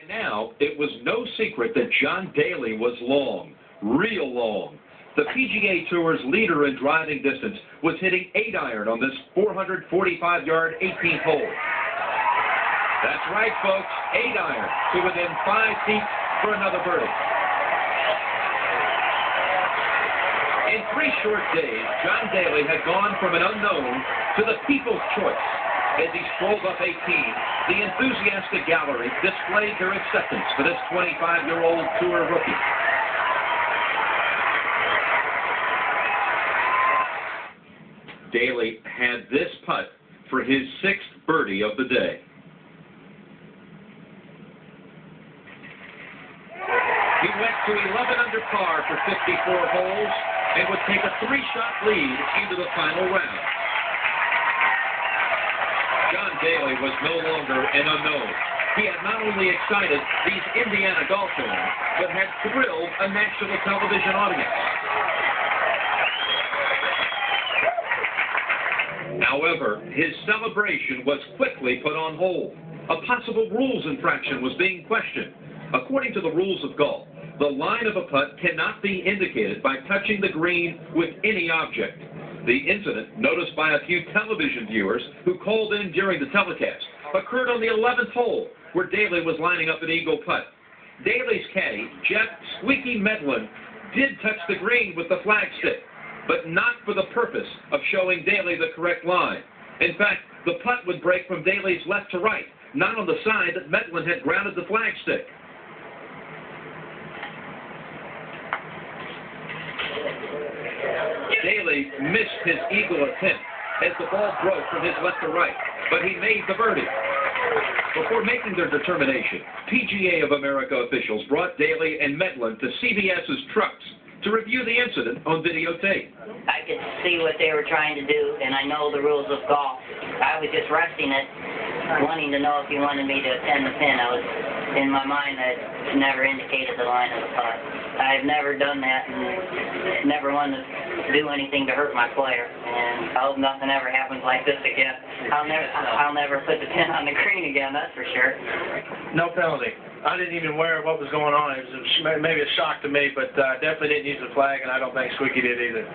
Now, it was no secret that John Daly was long, real long. The PGA Tour's leader in driving distance was hitting 8-iron on this 445-yard 18th hole. That's right, folks, 8-iron to within 5 feet for another birdie. In 3 short days, John Daly had gone from an unknown to the people's choice. As he strolled up 18, the enthusiastic gallery displayed their acceptance for this 25-year-old tour rookie. Daly had this putt for his 6th birdie of the day. He went to 11 under par for 54 holes and would take a 3-shot lead into the final round. John Daly was no longer an unknown. He had not only excited these Indiana golf fans, but had thrilled a national television audience. However, his celebration was quickly put on hold. A possible rules infraction was being questioned. According to the rules of golf, the line of a putt cannot be indicated by touching the green with any object. The incident, noticed by a few television viewers who called in during the telecast, occurred on the 11th hole, where Daly was lining up an eagle putt. Daly's caddy, Jeff "Squeaky" Medlin, did touch the green with the flagstick, but not for the purpose of showing Daly the correct line. In fact, the putt would break from Daly's left to right, not on the side that Medlin had grounded the flagstick. Daly missed his eagle attempt as the ball broke from his left to right, but he made the birdie. Before making their determination, PGA of America officials brought Daly and Medlin to CBS's trucks to review the incident on videotape. I could see what they were trying to do, and I know the rules of golf. I was just resting it, wanting to know if he wanted me to attend the pin. I was, in my mind, I never indicated the line of the putt. I've never done that and never wanted to do anything to hurt my player, and I hope nothing ever happens like this again. I'll never put the pin on the green again, that's for sure. No penalty. I didn't even aware of what was going on. It was maybe a shock to me, but definitely didn't use the flag, and I don't think Squeaky did either.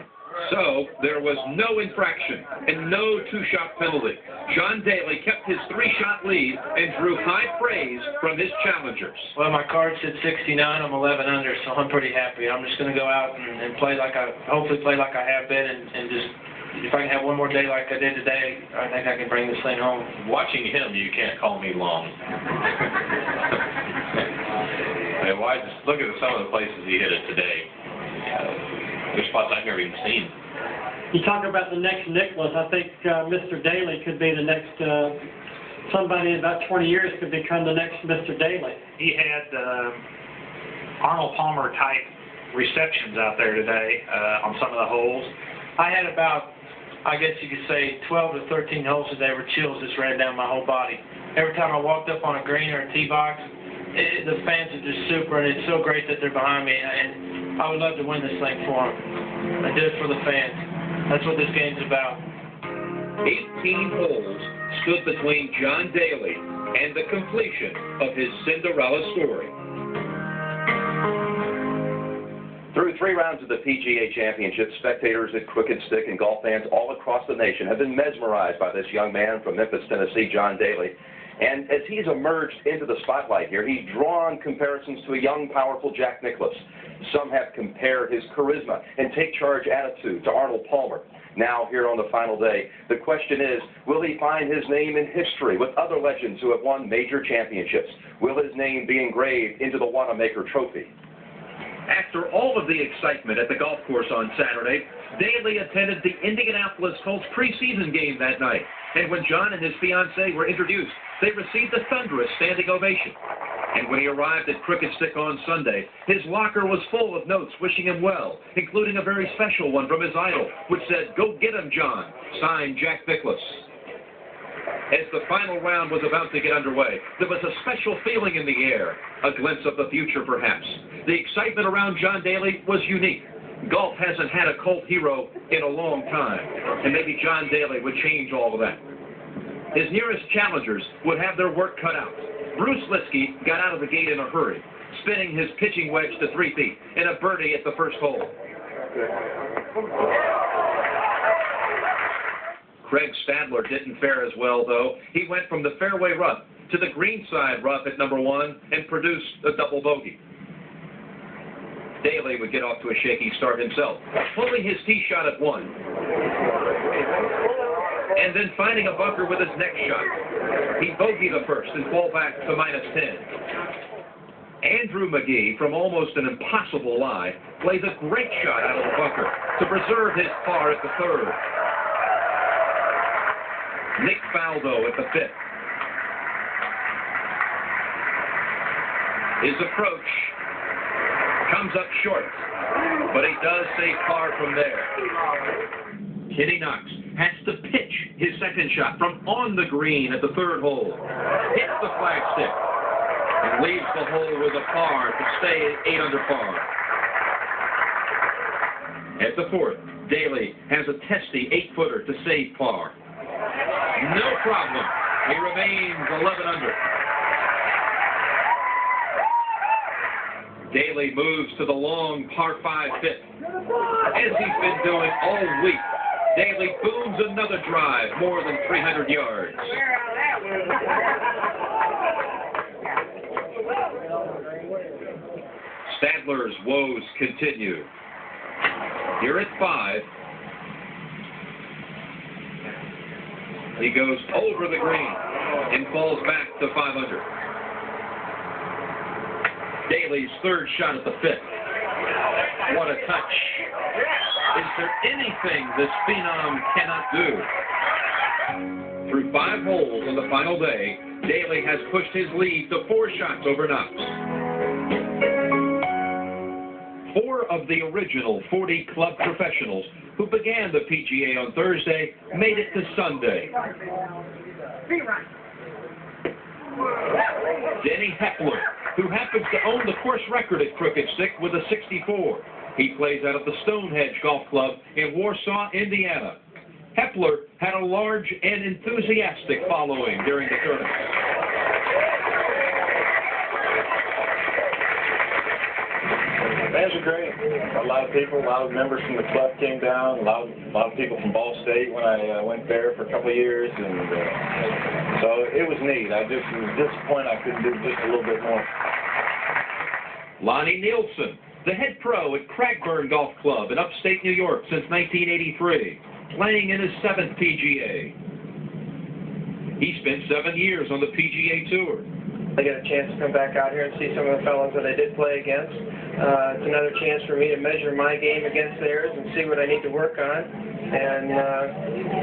So, there was no infraction and no 2-shot penalty. John Daly kept his 3-shot lead and drew high praise from his challengers. Well, my card said 69. I'm 11 under, so I'm pretty happy. I'm just going to go out and play like hopefully play like I have been, and just, if I can have one more day like I did today, I think I can bring this thing home. Watching him, you can't call me long. And why? Just look at some of the places he hit it today. There's spots I've never even seen. You talk about the next Nicholas. I think Mr. Daly could be the next, somebody in about 20 years could become the next Mr. Daly. He had Arnold Palmer type receptions out there today on some of the holes. I had about, I guess you could say, 12 to 13 holes today where chills just ran down my whole body. Every time I walked up on a green or a tee box, the fans are just super, and it's so great that they're behind me, and I would love to win this thing for them. I did it for the fans. That's what this game's about. 18 holes stood between John Daly and the completion of his Cinderella story. Through 3 rounds of the PGA Championship, spectators at Crooked Stick and golf fans all across the nation have been mesmerized by this young man from Memphis, Tennessee, John Daly. And as he's emerged into the spotlight here, he's drawn comparisons to a young, powerful Jack Nicklaus. Some have compared his charisma and take-charge attitude to Arnold Palmer. Now, here on the final day, the question is, will he find his name in history with other legends who have won major championships? Will his name be engraved into the Wanamaker Trophy? After all of the excitement at the golf course on Saturday, Daly attended the Indianapolis Colts preseason game that night. And when John and his fiancée were introduced, they received a thunderous standing ovation. And when he arrived at Crooked Stick on Sunday, his locker was full of notes wishing him well, including a very special one from his idol, which said, "Go get him, John," signed Jack Nicklaus. As the final round was about to get underway, there was a special feeling in the air, a glimpse of the future perhaps. The excitement around John Daly was unique. Golf hasn't had a cult hero in a long time, and maybe John Daly would change all of that. His nearest challengers would have their work cut out. Bruce Litsky got out of the gate in a hurry, spinning his pitching wedge to 3 feet in a birdie at the first hole. Craig Stadler didn't fare as well, though. He went from the fairway rough to the greenside rough at number 1 and produced a double bogey. Daly would get off to a shaky start himself, pulling his tee shot at 1. And then finding a bunker with his next shot. He'd bogey the first and fall back to -10. Andrew McGee, from almost an impossible lie, plays a great shot out of the bunker to preserve his par at the 3rd. Nick Faldo at the 5th. His approach comes up short, but he does save par from there. Kenny Knox has to pitch his second shot from on the green at the 3rd hole. Hits the flagstick and leaves the hole with a par to stay at 8 under par. At the 4th, Daly has a testy 8-footer to save par. No problem. He remains 11 under. Daly moves to the long par 5 fifth. As he's been doing all week, Daly booms another drive more than 300 yards. Stadler's woes continue. Here at 5, he goes over the green and falls back to 5 under. Daly's 3rd shot at the 5th. What a touch. Is there anything this phenom cannot do? Through 5 holes on the final day, Daly has pushed his lead to 4 shots over Knox. 4 of the original 40 club professionals who began the PGA on Thursday made it to Sunday. Denny Hepler, who happens to own the course record at Crooked Stick with a 64. He plays out at the Stonehenge Golf Club in Warsaw, Indiana. Hepler had a large and enthusiastic following during the tournament. Fans are great. A lot of people, a lot of members from the club came down. A lot of people from Ball State when I went there for a couple of years, and so it was neat. I just was disappointed I couldn't do just a little bit more. Lonnie Nielsen, the head pro at Cragburn Golf Club in upstate New York since 1983, playing in his 7th PGA. He spent 7 years on the PGA Tour. I get a chance to come back out here and see some of the fellows that I did play against. It's another chance for me to measure my game against theirs and see what I need to work on. And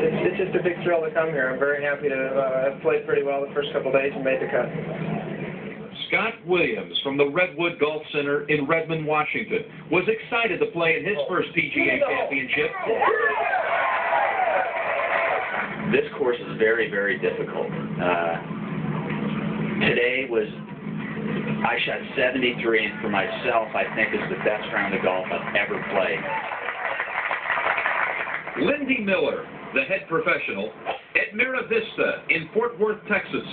it's just a big thrill to come here. I'm very happy to have played pretty well the first couple of days and made the cut. Scott Williams from the Redwood Golf Center in Redmond, Washington, was excited to play in his first PGA championship. This course is very, very difficult. Today I shot 73, and for myself, I think is the best round of golf I've ever played. Lindy Miller, the head professional at Mira Vista in Fort Worth, Texas.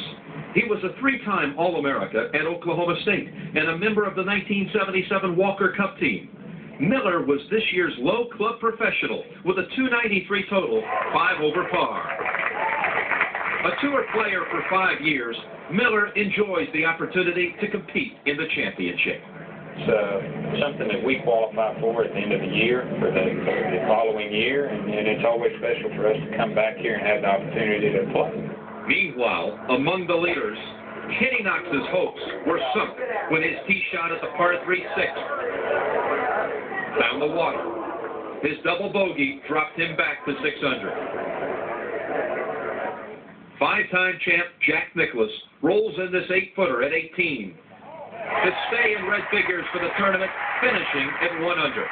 He was a 3-time All-America at Oklahoma State and a member of the 1977 Walker Cup team. Miller was this year's low club professional with a 293 total, 5 over par. A tour player for 5 years, Miller enjoys the opportunity to compete in the championship. It's something that we qualify for at the end of the year, for the following year, and it's always special for us to come back here and have the opportunity to play. Meanwhile, among the leaders, Kenny Knox's hopes were sunk when his tee shot at the par 3/6 found the water. His double bogey dropped him back to 6 under. 5-time champ Jack Nicklaus rolls in this 8-footer at 18 to stay in red figures for the tournament, finishing at 1 under.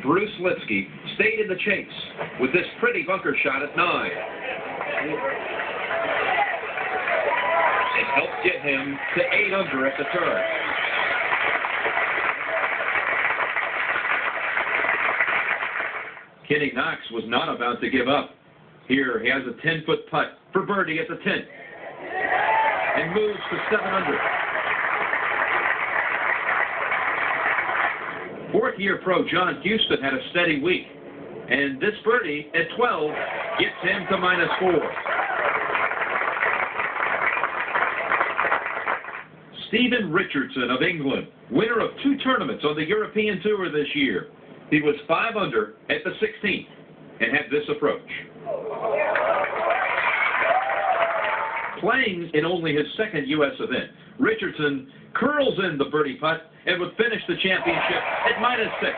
Bruce Litsky stayed in the chase with this pretty bunker shot at 9. It helped get him to 8 under at the turn. Kenny Knox was not about to give up. Here, he has a 10-foot putt for birdie at the 10th and moves to 7 under. Fourth-year pro John Houston had a steady week, and this birdie at 12 gets him to -4. Stephen Richardson of England, winner of 2 tournaments on the European Tour this year. He was 5 under at the 16th and had this approach. Playing in only his second U.S. event, Richardson curls in the birdie putt and would finish the championship at -6.